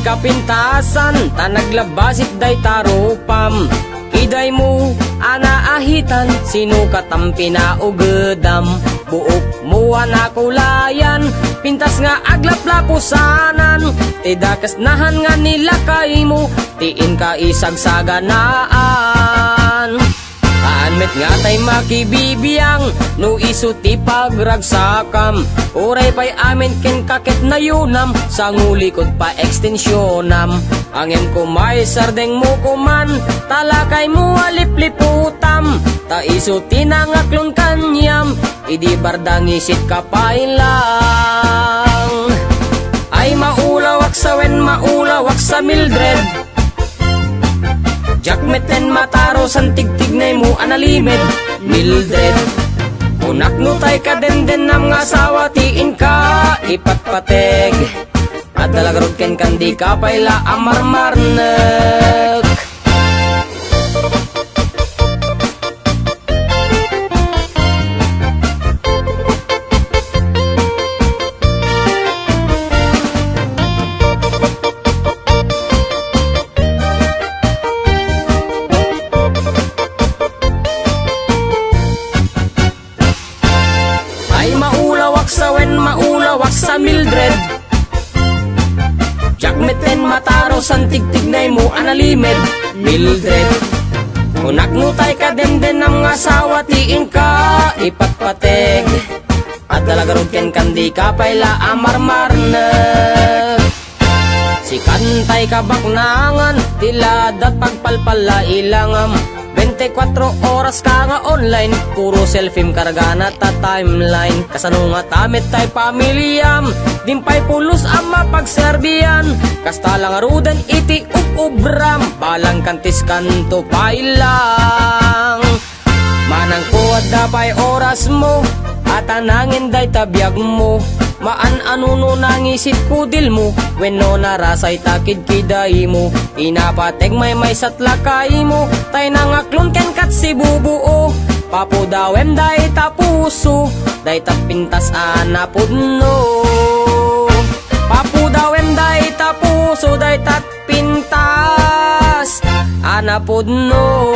kapintasan, ta naglabasit day tarupam. Kiday mo, ana ahitan, sino katampi na ugedam. Buok mo na kulayan, pintas nga aglaplapusanan. Tidakas nahan nga nila kay mo, tiin ka isagsaganaan. Anmet nga tay makibibiyang, no isuti pagragsakam. Uray pa'y amin ken kakit na yunam, sa ngulikod pa ekstensyonam. Angin ko may sardeng mo kuman, talakay mo alipliputam. Ta isuti na ngaklon kanyam, idi bardang isit kapailang. Ay maulawak sa wen, maulawak sa Mildred. Jakmeten mataro san tigtignay mo analimed Mildred. Unak no tay ka den nam nga asawa, tiin ka ipatpateg. At dalagarod ken kandi ka payla amarmarnek. Maulawak sa Mildred. Jakmeten mataro san tigtignay mo analimed Mildred. Unak nutay ka den nam nga asawa, tiin ka ipatpateg. At dalagarod ken kandi ka payla amarmarnek. Si kantay ka baknangan, tiladat pagpalpala ilangam. 24 oras ka nga online, puro selfie karga na ta timeline. Kasano nga tamit tay pamilyam, dimpay pulos ang mapagserbiyan. Kasta lang arudan iti ubram, balang kantis kanto pailang. Manang kuwad da pay oras mo, at anangin day tabiyag mo. Maan anuno nangisit kudil mo, wenno narasay takid kiday mo. Inapateg may satlakay mo, tay nangaklon ken kat si bubuo. Papudawem day tapuso, day tapintas anapudno. Papudawem day tapuso, day tatpintas anapudno.